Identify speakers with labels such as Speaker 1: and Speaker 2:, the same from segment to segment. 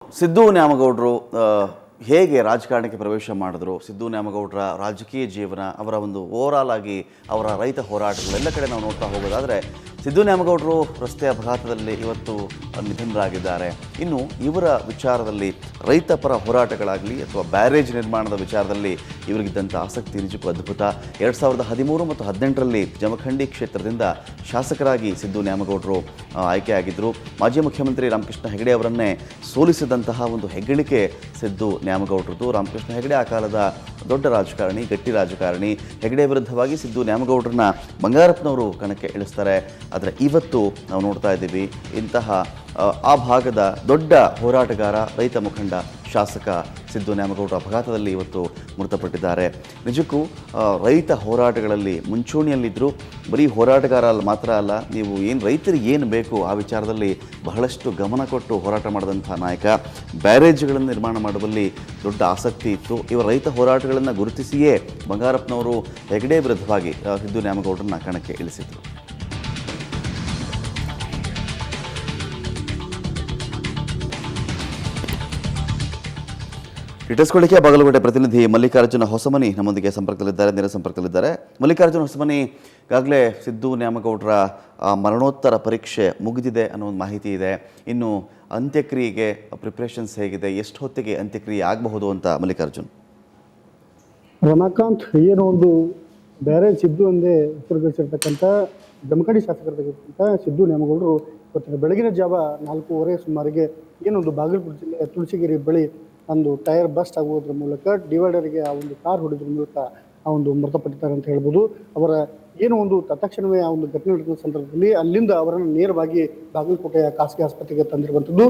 Speaker 1: ಸಿದ್ದು ನ್ಯಾಮಗೌಡರು ಹೇಗೆ ರಾಜಕಾರಣಕ್ಕೆ ಪ್ರವೇಶ ಮಾಡಿದ್ರು, ಸಿದ್ದು ನ್ಯಾಮಗೌಡರ ರಾಜಕೀಯ ಜೀವನ, ಅವರ ಒಂದು ಓವರಾಲ್ ಆಗಿ ಅವರ ರೈತ ಹೋರಾಟಗಳು ಎಲ್ಲ ಕಡೆ ನಾವು ನೋಡ್ತಾ ಹೋಗೋದಾದರೆ ಸಿದ್ದು ನ್ಯಾಮಗೌಡರು ರಸ್ತೆ ಅಪಘಾತದಲ್ಲಿ ಇವತ್ತು ನಿಧನರಾಗಿದ್ದಾರೆ. ಇನ್ನು ಇವರ ವಿಚಾರದಲ್ಲಿ ರೈತ ಪರ ಹೋರಾಟಗಳಾಗಲಿ ಅಥವಾ ಬ್ಯಾರೇಜ್ ನಿರ್ಮಾಣದ ವಿಚಾರದಲ್ಲಿ ಇವರಿಗಿದ್ದಂಥ ಆಸಕ್ತಿ ನಿಜಕ್ಕೂ ಅದ್ಭುತ. 2013 ಮತ್ತು 2018ರಲ್ಲಿ ಜಮಖಂಡಿ ಕ್ಷೇತ್ರದಿಂದ ಶಾಸಕರಾಗಿ ಸಿದ್ದು ನ್ಯಾಮಗೌಡರು ಆಯ್ಕೆಯಾಗಿದ್ದರು. ಮಾಜಿ ಮುಖ್ಯಮಂತ್ರಿ ರಾಮಕೃಷ್ಣ ಹೆಗಡೆ ಅವರನ್ನೇ ಸೋಲಿಸಿದಂತಹ ಒಂದು ಹೆಗ್ಗಳಿಕೆ ಸಿದ್ದು ನ್ಯಾಮಗೌಡರದು. ರಾಮಕೃಷ್ಣ ಹೆಗಡೆ ಆ ಕಾಲದ ದೊಡ್ಡ ರಾಜಕಾರಣಿ, ಗಟ್ಟಿ ರಾಜಕಾರಣಿ. ಹೆಗಡೆ ವಿರುದ್ಧವಾಗಿ ಸಿದ್ದು ನ್ಯಾಮಗೌಡರನ್ನ ಬಂಗಾರಪ್ಪನವರು ಕಣಕ್ಕೆ ಇಳಿಸ್ತಾರೆ. ಆದರೆ ಇವತ್ತು ನಾವು ನೋಡ್ತಾ ಇದ್ದೀವಿ ಇಂತಹ ಆ ಭಾಗದ ದೊಡ್ಡ ಹೋರಾಟಗಾರ, ರೈತ ಮುಖಂಡ, ಶಾಸಕ ಸಿದ್ದು ನ್ಯಾಮಗೌಡರ ಅಪಘಾತದಲ್ಲಿ ಇವತ್ತು ಮೃತಪಟ್ಟಿದ್ದಾರೆ. ನಿಜಕ್ಕೂ ರೈತ ಹೋರಾಟಗಳಲ್ಲಿ ಮುಂಚೂಣಿಯಲ್ಲಿದ್ದರು. ಬರೀ ಹೋರಾಟಗಾರ ಮಾತ್ರ ಅಲ್ಲ, ನೀವು ರೈತರಿಗೆ ಏನು ಬೇಕು ಆ ವಿಚಾರದಲ್ಲಿ ಬಹಳಷ್ಟು ಗಮನ ಕೊಟ್ಟು ಹೋರಾಟ ಮಾಡಿದಂಥ ನಾಯಕ. ಬ್ಯಾರೇಜ್ಗಳನ್ನು ನಿರ್ಮಾಣ ಮಾಡುವಲ್ಲಿ ದೊಡ್ಡ ಆಸಕ್ತಿ ಇತ್ತು. ಇವರ ರೈತ ಹೋರಾಟಗಳನ್ನು ಗುರುತಿಸಿಯೇ ಬಂಗಾರಪ್ಪನವರು ಹೆಗಡೆ ವಿರುದ್ಧವಾಗಿ ಸಿದ್ದು ನ್ಯಾಮಗೌಡರನ್ನ ಕಣಕ್ಕೆ ಇಳಿಸಿದರು. ಇಟ್ಟಿಸ್ಕೊಳ್ಳಿಕ್ಕೆ ಬಾಗಲಕೋಟೆ ಪ್ರತಿನಿಧಿ ಮಲ್ಲಿಕಾರ್ಜುನ ಹೊಸಮನಿ ನಮ್ಮೊಂದಿಗೆ ಸಂಪರ್ಕದಲ್ಲಿದ್ದಾರೆ, ನೇರ ಸಂಪರ್ಕದಲ್ಲಿದ್ದಾರೆ. ಮಲ್ಲಿಕಾರ್ಜುನ ಹೊಸಮನಿ, ಈಗಾಗಲೇ ಸಿದ್ದು ನ್ಯಾಮಗೌಡರ ಮರಣೋತ್ತರ ಪರೀಕ್ಷೆ ಮುಗಿದಿದೆ ಅನ್ನೋ ಒಂದು ಮಾಹಿತಿ ಇದೆ. ಇನ್ನು ಅಂತ್ಯಕ್ರಿಯೆಗೆ ಪ್ರಿಪ್ರೇಷನ್ಸ್ ಹೇಗಿದೆ, ಎಷ್ಟು ಹೊತ್ತಿಗೆ ಅಂತ್ಯಕ್ರಿಯೆ ಆಗಬಹುದು ಅಂತ ಮಲ್ಲಿಕಾರ್ಜುನ್?
Speaker 2: ರಮಾಕಾಂತ್, ಏನು ಒಂದು ಬೇರೆ ಸಿದ್ದು ಒಂದೇ ಹೆಸರುಗಳಿಸಿರ್ತಕ್ಕಂಥ ಜಮಖಂಡಿ ಶಾಸಕರಾಗಿರ್ತಕ್ಕಂಥ ಸಿದ್ದು ನ್ಯಾಮಗೌಡರು ಇವತ್ತಿನ ಬೆಳಗಿನ ಜಾವ 4:15 ಸುಮಾರಿಗೆ ಏನೊಂದು ಬಾಗಲಕೋಟೆ ಜಿಲ್ಲೆ ತುಳಸಿಗಿರಿ ಬಳಿ ಒಂದು ಟೈರ್ ಬಸ್ಟ್ ಆಗುವುದರ ಮೂಲಕ ಡಿವೈಡರ್ಗೆ ಆ ಒಂದು ಕಾರ್ ಹೊಡೆದ್ರ ಮೂಲಕ ಆ ಒಂದು ಮೃತಪಟ್ಟಿದ್ದಾರೆ ಅಂತ ಹೇಳ್ಬೋದು. ಅವರ ಏನು ಒಂದು ತತ್ಕ್ಷಣವೇ ಆ ಒಂದು ಘಟನೆ ನಡೆದ ಸಂದರ್ಭದಲ್ಲಿ ಅಲ್ಲಿಂದ ಅವರನ್ನು ನೇರವಾಗಿ ಬಾಗಲಕೋಟೆಯ ಖಾಸಗಿ ಆಸ್ಪತ್ರೆಗೆ ತಂದಿರುವಂಥದ್ದು.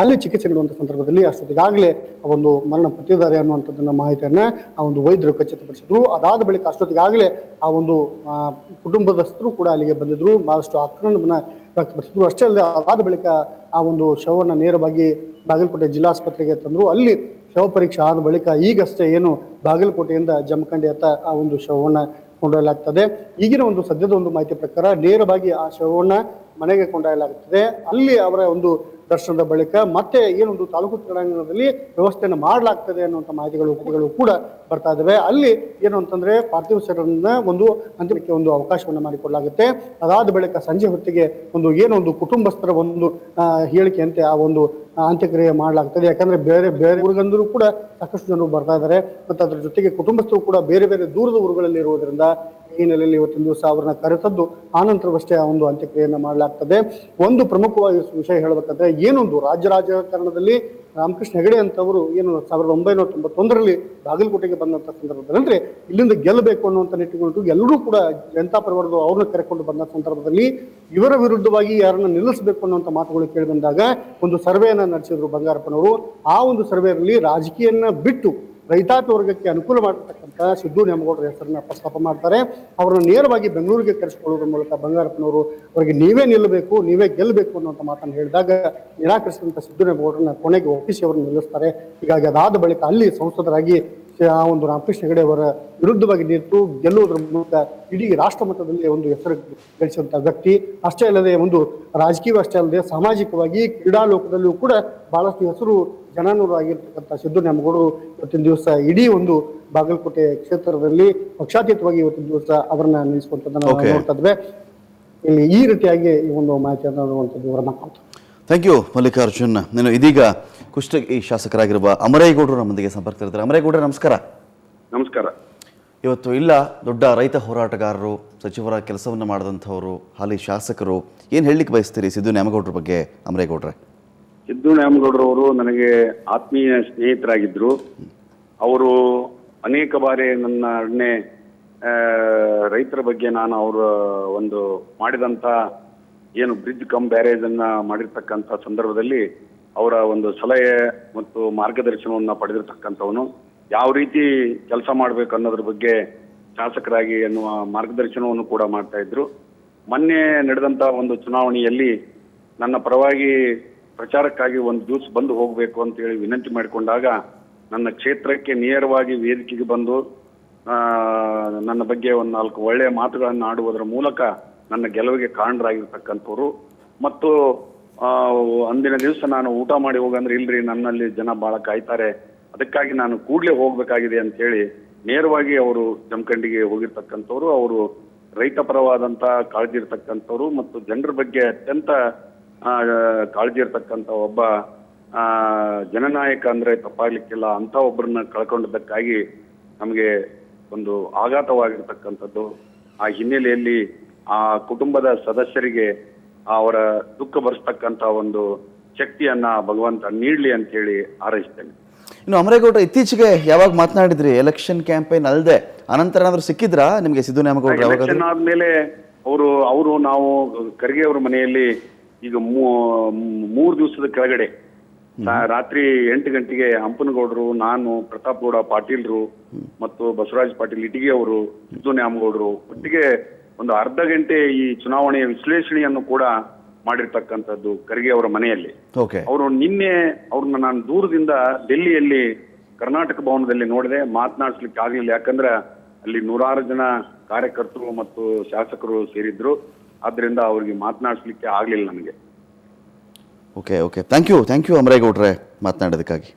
Speaker 2: ಅಲ್ಲಿ ಚಿಕಿತ್ಸೆ ನೀಡುವಂಥ ಸಂದರ್ಭದಲ್ಲಿ ಅಷ್ಟೊತ್ತಿಗಾಗಲೇ ಆ ಒಂದು ಮರಣ ಪಟ್ಟಿದ್ದಾರೆ ಅನ್ನುವಂಥದ್ದನ್ನ ಮಾಹಿತಿಯನ್ನ ಆ ಒಂದು ವೈದ್ಯರು ಖಚಿತಪಡಿಸಿದ್ರು. ಅದಾದ ಬಳಿಕ ಅಷ್ಟೊತ್ತಿಗಾಗಲೇ ಆ ಒಂದು ಕುಟುಂಬದಸ್ಥರು ಕೂಡ ಅಲ್ಲಿಗೆ ಬಂದಿದ್ರು, ಬಹಳಷ್ಟು ಆಕ್ರಂದನ ವ್ಯಕ್ತಪಡಿಸಿದ್ರು. ಅಷ್ಟೇ ಅಲ್ಲದೆ ಅದಾದ ಬಳಿಕ ಆ ಒಂದು ಶವವನ್ನು ನೇರವಾಗಿ ಬಾಗಲಕೋಟೆ ಜಿಲ್ಲಾಸ್ಪತ್ರೆಗೆ ತಂದ್ರು. ಅಲ್ಲಿ ಶವ ಪರೀಕ್ಷೆ ಆದ ಬಳಿಕ ಈಗಷ್ಟೇ ಏನು ಬಾಗಲಕೋಟೆಯಿಂದ ಜಮಖಂಡಿ ಅಂತ ಆ ಒಂದು ಶವವನ್ನು ಕೊಂಡೊಯ್ಯಲಾಗ್ತದೆ. ಈಗಿನ ಒಂದು ಸದ್ಯದ ಒಂದು ಮಾಹಿತಿ ಪ್ರಕಾರ ನೇರವಾಗಿ ಆ ಶವವನ್ನು ಮನೆಗೆ ಕೊಂಡೊಯ್ಯಲಾಗುತ್ತದೆ. ಅಲ್ಲಿ ಅವರ ಒಂದು ದರ್ಶನದ ಬಳಿಕ ಮತ್ತೆ ಏನೊಂದು ತಾಲೂಕು ಕ್ರೀಡಾಂಗಣದಲ್ಲಿ ವ್ಯವಸ್ಥೆಯನ್ನು ಮಾಡಲಾಗ್ತದೆ ಅನ್ನುವಂಥ ಮಾಹಿತಿಗಳು ಕೂಡ ಬರ್ತಾ ಇದ್ದಾವೆ. ಅಲ್ಲಿ ಏನು ಅಂತಂದ್ರೆ ಪಾರ್ಥಿವ ಶರೀರವನ್ನ ಒಂದು ಅಂತ್ಯಕ್ಕೆ ಒಂದು ಅವಕಾಶವನ್ನು ಮಾಡಿಕೊಡಲಾಗುತ್ತೆ. ಅದಾದ ಬಳಿಕ ಸಂಜೆ ಹೊತ್ತಿಗೆ ಒಂದು ಏನೊಂದು ಕುಟುಂಬಸ್ಥರ ಒಂದು ಹೇಳಿಕೆಯಂತೆ ಆ ಒಂದು ಅಂತ್ಯಕ್ರಿಯೆ ಮಾಡಲಾಗ್ತದೆ. ಯಾಕಂದ್ರೆ ಬೇರೆ ಬೇರೆ ಊರಿಗಂದರೂ ಕೂಡ ಸಾಕಷ್ಟು ಜನರು ಬರ್ತಾ ಇದ್ದಾರೆ ಮತ್ತು ಅದ್ರ ಜೊತೆಗೆ ಕುಟುಂಬಸ್ಥರು ಕೂಡ ಬೇರೆ ಬೇರೆ ದೂರದ ಊರುಗಳಲ್ಲಿ ಇರುವುದರಿಂದ ಈ ನೆಲೆಯಲ್ಲಿ ಇವತ್ತಿನ ದಿವಸ ಅವರನ್ನ ಕರೆತದ್ದು ಆನಂತರವಷ್ಟೇ ಆ ಒಂದು ಅಂತ್ಯಕ್ರಿಯೆಯನ್ನು ಮಾಡಲಾಗ್ತದೆ. ಒಂದು ಪ್ರಮುಖವಾಗಿ ವಿಷಯ ಹೇಳಬೇಕಂದ್ರೆ ಏನೊಂದು ರಾಜ್ಯ ರಾಜಕಾರಣದಲ್ಲಿ ರಾಮಕೃಷ್ಣ ಹೆಗಡೆ ಅಂತವರು ಏನು 1991ರಲ್ಲಿ ಬಾಗಲಕೋಟೆಗೆ ಬಂದಂತ ಸಂದರ್ಭದಲ್ಲಿ ಅಂದ್ರೆ ಇಲ್ಲಿಂದ ಗೆಲ್ಲಬೇಕು ಅನ್ನುವಂಥ ನಿಟ್ಟಿಕೊಂಡು ಎಲ್ಲರೂ ಕೂಡ ಜನತಾ ಪರಿವಾರದ ಅವ್ರನ್ನ ಕರೆಕೊಂಡು ಬಂದ ಸಂದರ್ಭದಲ್ಲಿ ಇವರ ವಿರುದ್ಧವಾಗಿ ಯಾರನ್ನ ನಿಲ್ಲಿಸಬೇಕು ಅನ್ನುವಂಥ ಮಾತುಗಳು ಕೇಳಿ ಬಂದಾಗ ಒಂದು ಸರ್ವೆಯನ್ನ ನಡೆಸಿದ್ರು ಬಂಗಾರಪ್ಪನವರು. ಆ ಒಂದು ಸರ್ವೆಯಲ್ಲಿ ರಾಜಕೀಯನ್ನ ಬಿಟ್ಟು ರೈತಾಪಿ ವರ್ಗಕ್ಕೆ ಅನುಕೂಲ ಮಾಡಿರ್ತಕ್ಕಂಥ ಸಿದ್ದು ನ್ಯಾಮಗೌಡರ ಹೆಸರನ್ನ ಪ್ರಸ್ತಾಪ ಮಾಡ್ತಾರೆ. ಅವರನ್ನು ನೇರವಾಗಿ ಬೆಂಗಳೂರಿಗೆ ಕರೆಸಿಕೊಳ್ಳುವುದರ ಮೂಲಕ ಬಂಗಾರಪ್ಪನವರು ಅವರಿಗೆ ನೀವೇ ನಿಲ್ಲಬೇಕು, ನೀವೇ ಗೆಲ್ಲಬೇಕು ಅನ್ನುವಂಥ ಮಾತನ್ನು ಹೇಳಿದಾಗ ನಿರಾಕರಿಸಿದಂಥ ಸಿದ್ದು ನ್ಯಾಮಗೌಡರನ್ನ ಕೊನೆಗೆ ಒಪ್ಪಿಸಿ ಅವರನ್ನು ನಿಲ್ಲಿಸ್ತಾರೆ. ಹೀಗಾಗಿ ಅದಾದ ಬಳಿಕ ಅಲ್ಲಿ ಸಂಸದರಾಗಿ ಆ ಒಂದು ರಾಮಕೃಷ್ಣ ಹೆಗಡೆ ಅವರ ವಿರುದ್ಧವಾಗಿ ನಿಂತು ಗೆಲ್ಲುವುದರ ಮೂಲಕ ಇಡೀ ರಾಷ್ಟ್ರ ಮಟ್ಟದಲ್ಲಿ ಒಂದು ಹೆಸರು ಗಳಿಸಿದಂಥ ವ್ಯಕ್ತಿ. ಅಷ್ಟೇ ಅಲ್ಲದೆ ಒಂದು ರಾಜಕೀಯ ಅಷ್ಟೇ ಅಲ್ಲದೆ ಸಾಮಾಜಿಕವಾಗಿ ಕ್ರೀಡಾ ಲೋಕದಲ್ಲಿಯೂ ಕೂಡ ಬಹಳಷ್ಟು ಹೆಸರು ಜನಾನೂರು ಆಗಿರ್ತಕ್ಕಂಥ ಸಿದ್ದು ನ್ಯಾಮಗೌಡರು ಇವತ್ತಿನ ದಿವಸ ಇಡೀ ಒಂದು ಬಾಗಲಕೋಟೆ ಕ್ಷೇತ್ರದಲ್ಲಿ ಪಕ್ಷಾತೀತವಾಗಿ ಇವತ್ತಿನ ದಿವಸ ಅವರನ್ನ ನಿಲ್ಲಿಸುವಂಥದ್ದನ್ನು ನೋಡ್ತಾ ಇದ್ವಿ. ಇಲ್ಲಿ ಈ ರೀತಿಯಾಗಿ ಈ ಒಂದು ಮಾಹಿತಿಯನ್ನು ನೋಡುವಂಥದ್ದು ರಮಾಕಾಂತ್.
Speaker 1: Thank you Mallikarjun. ನಾನು ಇದೀಗ ಕುಷ್ಟಗಿ ಶಾಸಕರಾಗಿರುವ ಅಮರೇಗೌಡರು ನಮ್ಮೊಂದಿಗೆ ಸಂಪರ್ಕದಲ್ಲಿದ್ದಾರೆ. ಅಮರೇಗೌಡರು ನಮಸ್ಕಾರ.
Speaker 3: ನಮಸ್ಕಾರ.
Speaker 1: ಇವತ್ತು ಇಲ್ಲ, ದೊಡ್ಡ ರೈತ ಹೋರಾಟಗಾರರು, ಸಚಿವರ ಕೆಲಸವನ್ನು ಮಾಡಿದಂಥವರು, ಹಾಲಿ ಶಾಸಕರು, ಏನು ಹೇಳಲಿಕ್ಕೆ ಬಯಸ್ತೀರಿ ಸಿದ್ದು ನ್ಯಾಮಗೌಡರ ಬಗ್ಗೆ? ಅಮರೇಗೌಡ್ರೆ,
Speaker 3: ಸಿದ್ದು ನ್ಯಾಮಗೌಡರವರು ನನಗೆ ಆತ್ಮೀಯ ಸ್ನೇಹಿತರಾಗಿದ್ದರು. ಅವರು ಅನೇಕ ಬಾರಿ ನನ್ನ ರೈತರ ಬಗ್ಗೆ ನಾನು ಅವರ ಒಂದು ಮಾಡಿದಂಥ ಏನು ಬ್ರಿಡ್ಜ್ ಕಮ್ ಬ್ಯಾರೇಜ್ ಅನ್ನ ಮಾಡಿರ್ತಕ್ಕಂಥ ಸಂದರ್ಭದಲ್ಲಿ ಅವರ ಒಂದು ಸಲಹೆ ಮತ್ತು ಮಾರ್ಗದರ್ಶನವನ್ನು ಪಡೆದಿರ್ತಕ್ಕಂಥವನು. ಯಾವ ರೀತಿ ಕೆಲಸ ಮಾಡಬೇಕು ಅನ್ನೋದ್ರ ಬಗ್ಗೆ ಶಾಸಕರಾಗಿ ಎನ್ನುವ ಮಾರ್ಗದರ್ಶನವನ್ನು ಕೂಡ ಮಾಡ್ತಾ ಇದ್ರು. ಮೊನ್ನೆ ನಡೆದಂಥ ಒಂದು ಚುನಾವಣೆಯಲ್ಲಿ ನನ್ನ ಪರವಾಗಿ ಪ್ರಚಾರಕ್ಕಾಗಿ ಒಂದು ದಿವಸ ಬಂದು ಹೋಗಬೇಕು ಅಂತೇಳಿ ವಿನಂತಿ ಮಾಡಿಕೊಂಡಾಗ ನನ್ನ ಕ್ಷೇತ್ರಕ್ಕೆ ನೇರವಾಗಿ ವೇದಿಕೆಗೆ ಬಂದು ನನ್ನ ಬಗ್ಗೆ ಒಂದು 4 ಒಳ್ಳೆಯ ಮಾತುಗಳನ್ನು ಆಡುವುದರ ಮೂಲಕ ನನ್ನ ಗೆಲುವಿಗೆ ಕಾರಣರಾಗಿರ್ತಕ್ಕಂಥವ್ರು. ಮತ್ತು ಅಂದಿನ ದಿವಸ ನಾನು ಊಟ ಮಾಡಿ ಹೋಗಂದ್ರೆ ಇಲ್ರಿ, ನನ್ನಲ್ಲಿ ಜನ ಬಹಳ ಕಾಯ್ತಾರೆ, ಅದಕ್ಕಾಗಿ ನಾನು ಕೂಡ್ಲೇ ಹೋಗ್ಬೇಕಾಗಿದೆ ಅಂತ ಹೇಳಿ ನೇರವಾಗಿ ಅವರು ಜಮಖಂಡಿಗೆ ಹೋಗಿರ್ತಕ್ಕಂಥವ್ರು. ಅವರು ರೈತ ಪರವಾದಂತ ಕಾಳಜಿ ಇರ್ತಕ್ಕಂಥವ್ರು ಮತ್ತು ಜನರ ಬಗ್ಗೆ ಅತ್ಯಂತ ಕಾಳಜಿ ಇರ್ತಕ್ಕಂಥ ಒಬ್ಬ ಜನನಾಯಕ ಅಂದ್ರೆ ತಪ್ಪಾಗ್ಲಿಕ್ಕಿಲ್ಲ. ಅಂತ ಒಬ್ಬರನ್ನ ಕಳ್ಕೊಂಡಿದ್ದಕ್ಕಾಗಿ ನಮಗೆ ಒಂದು ಆಘಾತವಾಗಿರ್ತಕ್ಕಂಥದ್ದು. ಆ ಹಿನ್ನೆಲೆಯಲ್ಲಿ ಆ ಕುಟುಂಬದ ಸದಸ್ಯರಿಗೆ ಅವರ ದುಃಖ ಭರಿಸ್ತಕ್ಕಂಥ ಒಂದು ಶಕ್ತಿಯನ್ನ ಭಗವಂತ ನೀಡ್ಲಿ ಅಂತ ಹೇಳಿ ಹಾರೈಸ್ತೇನೆ.
Speaker 1: ಇನ್ನು ಅಮರೇಗೌಡ ಇತ್ತೀಚೆಗೆ ಯಾವಾಗ ಮಾತನಾಡಿದ್ರಿ ಎಲೆಕ್ಷನ್ ಕ್ಯಾಂಪೇನ್ ಅಲ್ಲದೆ ಅನಂತರ ಏನಾದ್ರು ಸಿಕ್ಕಿದ್ರಾ ನಿಮಗೆ ಸಿದ್ದು ನ್ಯಾಮಗೌಡರು?
Speaker 3: ಎಲೆಕ್ಷನ್ ಆದ್ಮೇಲೆ ಅವರು ನಾವು ಖರ್ಗೆ ಅವರ ಮನೆಯಲ್ಲಿ ಈಗ 3 ದಿವಸದ ಕೆಳಗಡೆ ರಾತ್ರಿ 8 ಗಂಟೆಗೆ ಹಂಪನಗೌಡರು, ನಾನು, ಪ್ರತಾಪ್ ಗೌಡ ಪಾಟೀಲ್ರು ಮತ್ತು ಬಸವರಾಜ್ ಪಾಟೀಲ್ ಇಟಿಗೆ ಅವರು, ಸಿದ್ದು ನ್ಯಾಮಗೌಡರು ಒಟ್ಟಿಗೆ ಒಂದು ಅರ್ಧ ಗಂಟೆ ಈ ಚುನಾವಣೆಯ ವಿಶ್ಲೇಷಣೆಯನ್ನು ಕೂಡ ಮಾಡಿರ್ತಕ್ಕಂಥದ್ದು ಖರ್ಗೆ ಅವರ ಮನೆಯಲ್ಲಿ. ಅವರು ನಿನ್ನೆ ಅವ್ರನ್ನ ನಾನು ದೂರದಿಂದ ಡೆಲ್ಲಿಯಲ್ಲಿ ಕರ್ನಾಟಕ ಭವನದಲ್ಲಿ ನೋಡಿದೆ, ಮಾತನಾಡಿಸ್ಲಿಕ್ಕೆ ಆಗ್ಲಿಲ್ಲ. ಯಾಕಂದ್ರೆ ಅಲ್ಲಿ 100 ಜನ ಕಾರ್ಯಕರ್ತರು ಮತ್ತು ಶಾಸಕರು ಸೇರಿದ್ರು. ಆದ್ರಿಂದ ಅವ್ರಿಗೆ ಮಾತನಾಡಿಸ್ಲಿಕ್ಕೆ ಆಗ್ಲಿಲ್ಲ ನನಗೆ.
Speaker 1: ಓಕೆ ಥ್ಯಾಂಕ್ ಯು ಅಮರೇಗೌಡ್ರೆ ಮಾತನಾಡೋದಕ್ಕಾಗಿ.